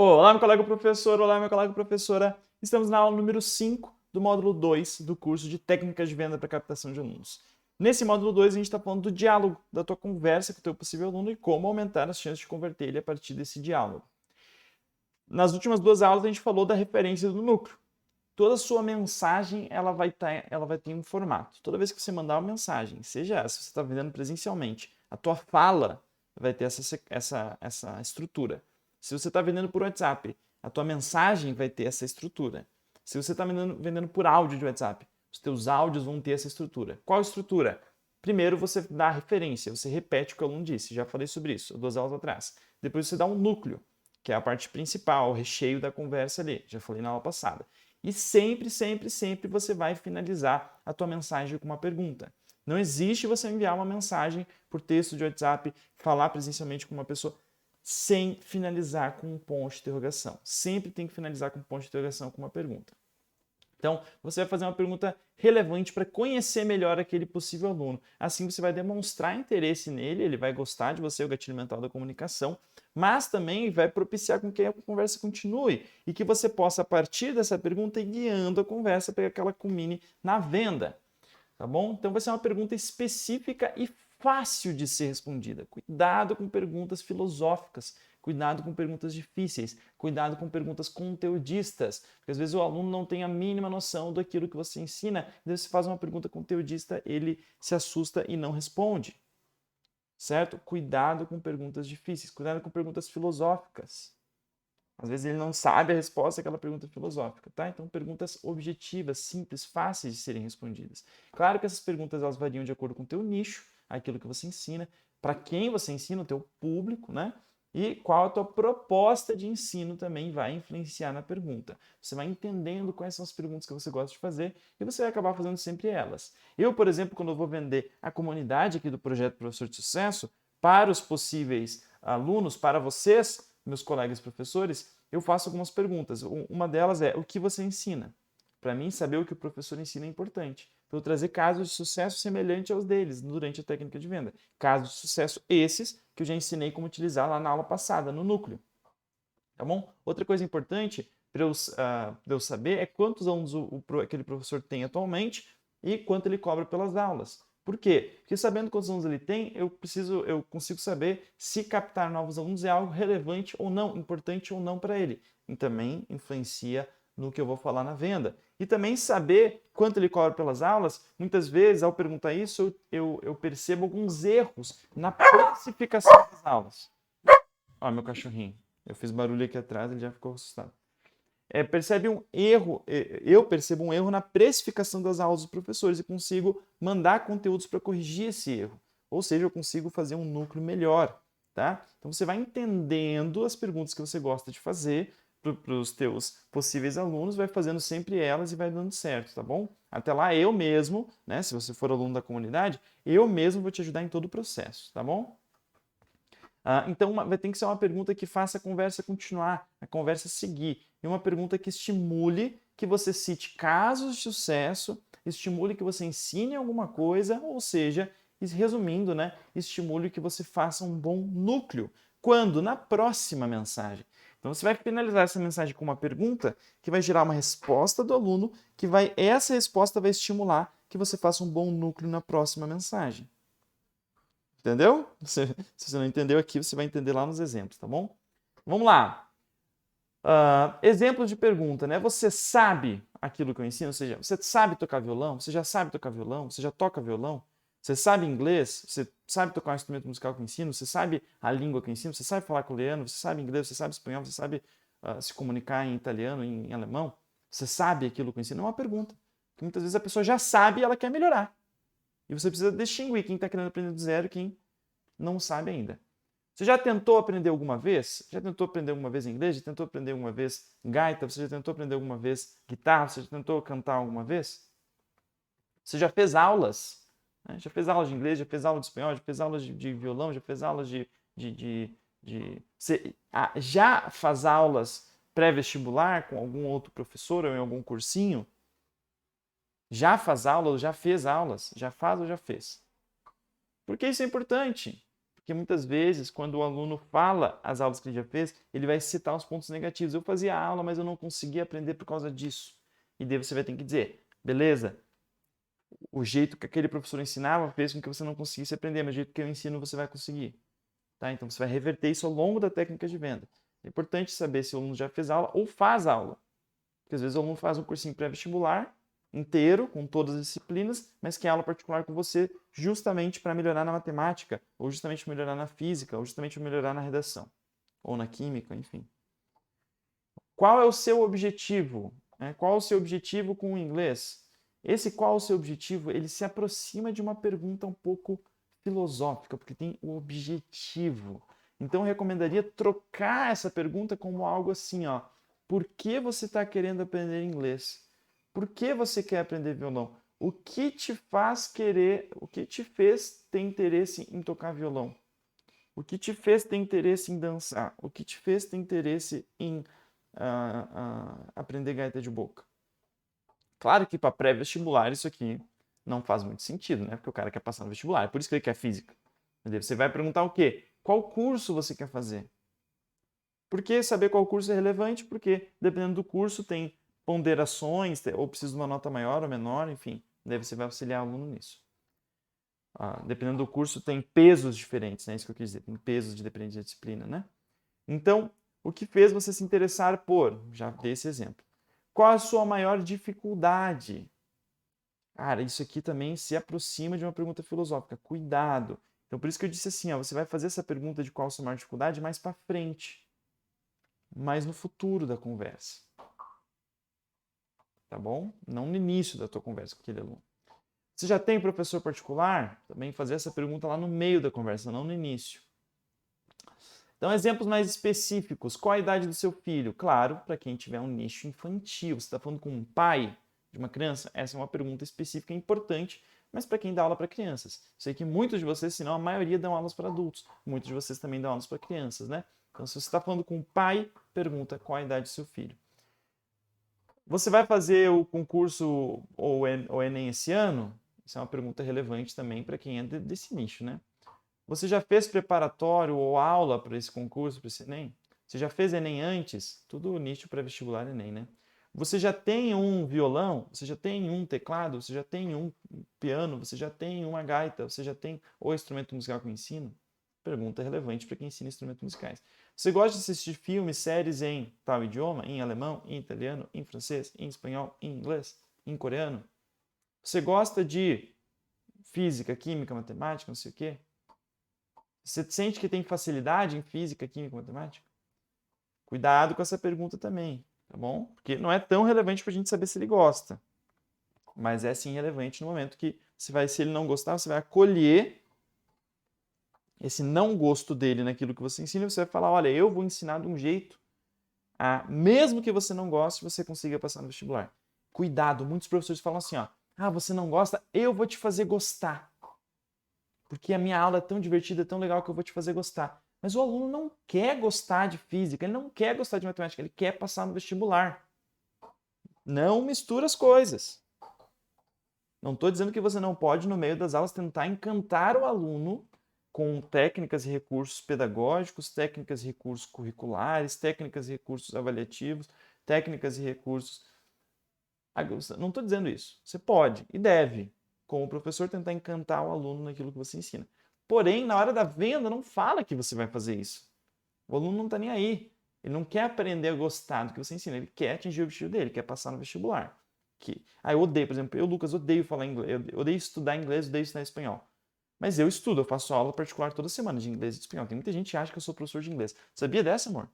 Olá, meu colega professor, olá, minha colega professora. Estamos na aula número 5 do módulo 2 do curso de Técnicas de Venda para Captação de Alunos. Nesse módulo 2, a gente está falando do diálogo, da tua conversa com o teu possível aluno e como aumentar as chances de converter ele a partir desse diálogo. Nas últimas duas aulas, a gente falou da referência do núcleo. Toda sua mensagem ela vai ter um formato. Toda vez que você mandar uma mensagem, seja se você está vendendo presencialmente, a tua fala vai ter essa estrutura. Se você está vendendo por WhatsApp, a tua mensagem vai ter essa estrutura. Se você está vendendo por áudio de WhatsApp, os teus áudios vão ter essa estrutura. Qual estrutura? Primeiro você dá a referência, você repete o que o aluno disse. Já falei sobre isso 2 aulas atrás. Depois você dá um núcleo, que é a parte principal, o recheio da conversa ali. Já falei na aula passada. E sempre, sempre, sempre você vai finalizar a tua mensagem com uma pergunta. Não existe você enviar uma mensagem por texto de WhatsApp, falar presencialmente com uma pessoa sem finalizar com um ponto de interrogação. Sempre tem que finalizar com um ponto de interrogação com uma pergunta. Então, você vai fazer uma pergunta relevante para conhecer melhor aquele possível aluno. Assim, você vai demonstrar interesse nele, ele vai gostar de você, o gatilho mental da comunicação, mas também vai propiciar com que a conversa continue e que você possa, a partir dessa pergunta, ir guiando a conversa para que ela culmine na venda. Tá bom? Então, vai ser uma pergunta específica e fácil de ser respondida. Cuidado com perguntas filosóficas. Cuidado com perguntas difíceis, cuidado com perguntas conteudistas, porque às vezes o aluno não tem a mínima noção daquilo que você ensina, e você faz uma pergunta conteudista, ele se assusta e não responde, certo? Cuidado com perguntas difíceis, cuidado com perguntas filosóficas. Às vezes ele não sabe a resposta àquela pergunta filosófica, tá? Então perguntas objetivas, simples, fáceis de serem respondidas. Claro que essas perguntas elas variam de acordo com o teu nicho, aquilo que você ensina, para quem você ensina, o teu público, né? E qual a tua proposta de ensino também vai influenciar na pergunta. Você vai entendendo quais são as perguntas que você gosta de fazer e você vai acabar fazendo sempre elas. Eu, por exemplo, quando eu vou vender a comunidade aqui do Projeto Professor de Sucesso para os possíveis alunos, para vocês, meus colegas professores, eu faço algumas perguntas. Uma delas é: o que você ensina? Para mim, saber o que o professor ensina é importante. Para eu trazer casos de sucesso semelhantes aos deles durante a técnica de venda. Casos de sucesso esses que eu já ensinei como utilizar lá na aula passada, no núcleo. Tá bom? Outra coisa importante para eu saber é quantos alunos aquele professor tem atualmente e quanto ele cobra pelas aulas. Por quê? Porque sabendo quantos alunos ele tem, eu consigo saber se captar novos alunos é algo relevante ou não, importante ou não para ele. E também influencia no que eu vou falar na venda. E também saber quanto ele cobra pelas aulas, muitas vezes, ao perguntar isso, eu percebo alguns erros na precificação das aulas. Ó, meu cachorrinho. Eu fiz barulho aqui atrás, ele já ficou assustado. Percebe um erro, eu percebo um erro na precificação das aulas dos professores e consigo mandar conteúdos para corrigir esse erro. Ou seja, eu consigo fazer um núcleo melhor, tá? Então você vai entendendo as perguntas que você gosta de fazer para os teus possíveis alunos, vai fazendo sempre elas e vai dando certo, tá bom? Até lá eu mesmo, né, se você for aluno da comunidade, eu mesmo vou te ajudar em todo o processo, tá bom? Então, vai ter que ser uma pergunta que faça a conversa continuar, a conversa seguir. E uma pergunta que estimule que você cite casos de sucesso, estimule que você ensine alguma coisa, ou seja, resumindo, né, estimule que você faça um bom núcleo. Quando? Na próxima mensagem. Então, você vai finalizar essa mensagem com uma pergunta que vai gerar uma resposta do aluno, essa resposta vai estimular que você faça um bom núcleo na próxima mensagem. Entendeu? Se você não entendeu aqui, você vai entender lá nos exemplos, tá bom? Vamos lá. Exemplos de pergunta, né? Você sabe aquilo que eu ensino? Ou seja, você sabe tocar violão? Você já sabe tocar violão? Você já toca violão? Você sabe inglês? Você sabe tocar um instrumento musical que eu ensino? Você sabe a língua que eu ensino? Você sabe falar coreano? Você sabe inglês? Você sabe espanhol? Você sabe se comunicar em italiano, em alemão? Você sabe aquilo que eu ensino? É uma pergunta. Porque muitas vezes a pessoa já sabe e ela quer melhorar. E você precisa distinguir quem está querendo aprender do zero e quem não sabe ainda. Você já tentou aprender alguma vez? Já tentou aprender alguma vez inglês? Já tentou aprender alguma vez gaita? Você já tentou aprender alguma vez guitarra? Você já tentou cantar alguma vez? Você já fez aulas? Né? Já fez aulas de inglês? Já fez aula de espanhol? Já fez aulas de violão? Já fez aulas Você já faz aulas pré-vestibular com algum outro professor ou em algum cursinho? Já faz aulas? Já fez aulas? Já faz ou já fez? Por que isso é importante? Porque muitas vezes, quando o aluno fala as aulas que ele já fez, ele vai citar os pontos negativos. Eu fazia a aula, mas eu não conseguia aprender por causa disso. E daí você vai ter que dizer, beleza, o jeito que aquele professor ensinava fez com que você não conseguisse aprender, mas o jeito que eu ensino você vai conseguir. Tá? Então você vai reverter isso ao longo da técnica de venda. É importante saber se o aluno já fez aula ou faz aula. Porque às vezes o aluno faz um cursinho pré-vestibular inteiro, com todas as disciplinas, mas quer aula particular com você justamente para melhorar na matemática, ou justamente para melhorar na física, ou justamente para melhorar na redação, ou na química, enfim. Qual é o seu objetivo? Qual é o seu objetivo com o inglês? Esse qual é o seu objetivo, ele se aproxima de uma pergunta um pouco filosófica, porque tem o objetivo. Então eu recomendaria trocar essa pergunta como algo assim, ó. Por que você está querendo aprender inglês? Por que você quer aprender violão? O que te faz querer, o que te fez ter interesse em tocar violão? O que te fez ter interesse em dançar? O que te fez ter interesse em aprender gaita de boca? Claro que para pré-vestibular isso aqui não faz muito sentido, né? Porque o cara quer passar no vestibular, é por isso que ele quer física. Você vai perguntar o quê? Qual curso você quer fazer? Por que saber qual curso é relevante? Porque dependendo do curso tem ponderações, ou precisa de uma nota maior ou menor, enfim. Daí você vai auxiliar o aluno nisso. Dependendo do curso tem pesos diferentes, né? Isso que eu quis dizer, tem pesos de dependente da disciplina, né? Então, o que fez você se interessar por? Já dei esse exemplo. Qual a sua maior dificuldade? Cara, isso aqui também se aproxima de uma pergunta filosófica. Cuidado. Então, por isso que eu disse assim, ó, você vai fazer essa pergunta de qual a sua maior dificuldade mais para frente, mais no futuro da conversa. Tá bom? Não no início da tua conversa com aquele aluno. Você já tem professor particular? Também fazer essa pergunta lá no meio da conversa, não no início. Então, exemplos mais específicos. Qual a idade do seu filho? Claro, para quem tiver um nicho infantil. Você está falando com um pai de uma criança? Essa é uma pergunta específica e importante, mas para quem dá aula para crianças. Sei que muitos de vocês, se não a maioria, dão aulas para adultos. Muitos de vocês também dão aulas para crianças, né? Então, se você está falando com um pai, pergunta qual a idade do seu filho. Você vai fazer o concurso ou o Enem esse ano? Isso é uma pergunta relevante também para quem é desse nicho, né? Você já fez preparatório ou aula para esse concurso, para esse Enem? Você já fez Enem antes? Tudo nicho pré-vestibular Enem, né? Você já tem um violão? Você já tem um teclado? Você já tem um piano? Você já tem uma gaita? Você já tem o instrumento musical que eu ensino? Pergunta relevante para quem ensina instrumentos musicais. Você gosta de assistir filmes, séries em tal idioma? Em alemão, em italiano, em francês, em espanhol, em inglês, em coreano? Você gosta de física, química, matemática, não sei o quê? Você sente que tem facilidade em física, química, matemática? Cuidado com essa pergunta também, tá bom? Porque não é tão relevante para a gente saber se ele gosta. Mas é sim relevante no momento que você vai, se ele não gostar, você vai acolher esse não gosto dele naquilo que você ensina, você vai falar, olha, eu vou ensinar de um jeito, mesmo que você não goste, você consiga passar no vestibular. Cuidado, muitos professores falam assim, ó, você não gosta, eu vou te fazer gostar. Porque a minha aula é tão divertida, tão legal que eu vou te fazer gostar. Mas o aluno não quer gostar de física, ele não quer gostar de matemática, ele quer passar no vestibular. Não mistura as coisas. Não estou dizendo que você não pode, no meio das aulas, tentar encantar o aluno com técnicas e recursos pedagógicos, técnicas e recursos curriculares, técnicas e recursos avaliativos, técnicas e recursos... Não estou dizendo isso. Você pode e deve, como professor, tentar encantar o aluno naquilo que você ensina. Porém, na hora da venda, não fala que você vai fazer isso. O aluno não está nem aí. Ele não quer aprender a gostar do que você ensina, ele quer atingir o objetivo dele, quer passar no vestibular. Eu odeio, por exemplo, eu, Lucas, odeio falar inglês, eu odeio estudar inglês, odeio estudar espanhol. Mas eu estudo, eu faço aula particular toda semana de inglês e de espanhol. Tem muita gente que acha que eu sou professor de inglês. Sabia dessa, amor?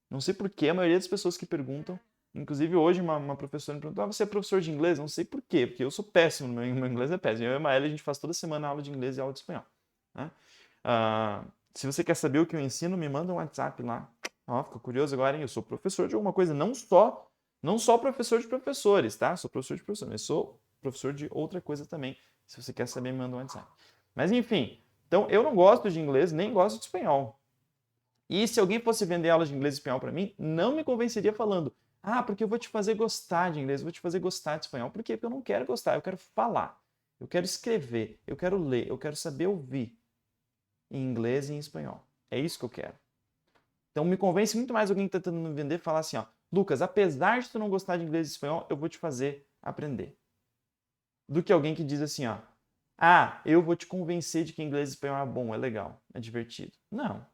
Não sei por que a maioria das pessoas que perguntam, inclusive hoje uma professora me perguntou, você é professor de inglês? Não sei por quê, porque eu sou péssimo, meu inglês é péssimo. Eu e a Maélia, a gente faz toda semana aula de inglês e aula de espanhol. Né? Se você quer saber o que eu ensino, me manda um WhatsApp lá. Fico curioso agora, hein? Eu sou professor de alguma coisa, não só professor de professores, tá? Sou professor de professores, mas sou professor de outra coisa também. Se você quer saber, me manda um WhatsApp. Mas enfim, então eu não gosto de inglês, nem gosto de espanhol. E se alguém fosse vender aulas de inglês e espanhol para mim, não me convenceria falando, porque eu vou te fazer gostar de inglês, eu vou te fazer gostar de espanhol. Por quê? Porque eu não quero gostar, eu quero falar, eu quero escrever, eu quero ler, eu quero saber ouvir. em inglês e em espanhol. É isso que eu quero. Então me convence muito mais alguém que está tentando me vender falar assim, ó, Lucas, apesar de tu não gostar de inglês e espanhol, eu vou te fazer aprender. Do que alguém que diz assim, ó, ah, eu vou te convencer de que inglês e espanhol é bom, é legal, é divertido. Não,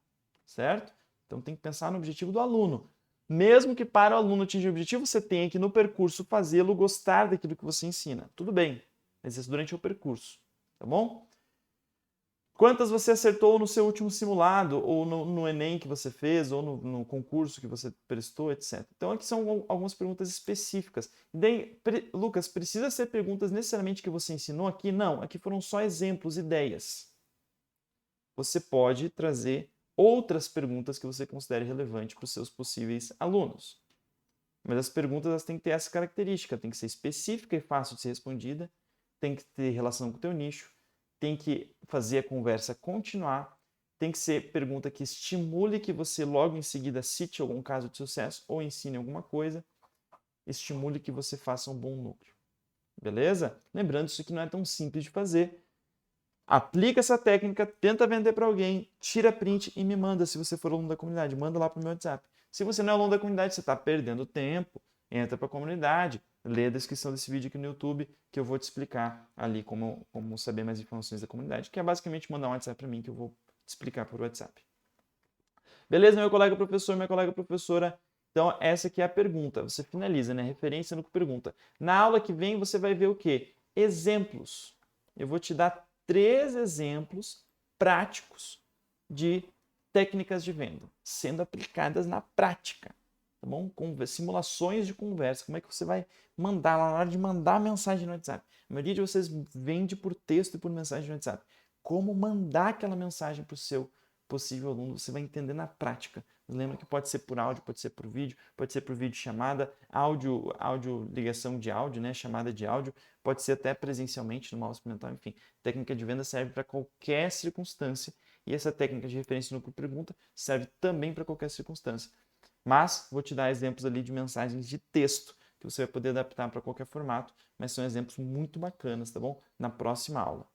certo? Então tem que pensar no objetivo do aluno. Mesmo que para o aluno atingir o objetivo, você tenha que no percurso fazê-lo gostar daquilo que você ensina. Tudo bem, mas isso durante o percurso, tá bom? Quantas você acertou no seu último simulado, ou no Enem que você fez, ou no concurso que você prestou, etc. Então, aqui são algumas perguntas específicas. E daí, Lucas, precisa ser perguntas necessariamente que você ensinou aqui? Não, aqui foram só exemplos, ideias. Você pode trazer outras perguntas que você considere relevante para os seus possíveis alunos. Mas as perguntas elas têm que ter essa característica, tem que ser específica e fácil de ser respondida, tem que ter relação com o teu nicho, tem que fazer a conversa continuar, tem que ser pergunta que estimule que você logo em seguida cite algum caso de sucesso ou ensine alguma coisa, estimule que você faça um bom núcleo. Beleza? Lembrando, isso aqui não é tão simples de fazer. Aplica essa técnica, tenta vender para alguém, tira print e me manda se você for aluno da comunidade. Manda lá para o meu WhatsApp. Se você não é aluno da comunidade, você está perdendo tempo, entra para a comunidade, lê a descrição desse vídeo aqui no YouTube, que eu vou te explicar ali como saber mais informações da comunidade, que é basicamente mandar um WhatsApp para mim que eu vou te explicar por WhatsApp. Beleza, meu colega professor, minha colega professora? Então, essa aqui é a pergunta. Você finaliza, né? Referência no que pergunta. Na aula que vem, você vai ver o quê? Exemplos. Eu vou te dar 3 exemplos práticos de técnicas de venda sendo aplicadas na prática, tá bom? Com simulações de conversa, como é que você vai mandar lá na hora de mandar a mensagem no WhatsApp. A maioria de vocês vende por texto e por mensagem no WhatsApp. Como mandar aquela mensagem para o seu possível aluno, você vai entender na prática. Lembra que pode ser por áudio, pode ser por vídeo, pode ser por vídeo chamada, áudio, ligação de áudio, né? Chamada de áudio, pode ser até presencialmente numa aula experimental, enfim. Técnica de venda serve para qualquer circunstância e essa técnica de referência no pergunta serve também para qualquer circunstância. Mas vou te dar exemplos ali de mensagens de texto que você vai poder adaptar para qualquer formato, mas são exemplos muito bacanas, tá bom? Na próxima aula.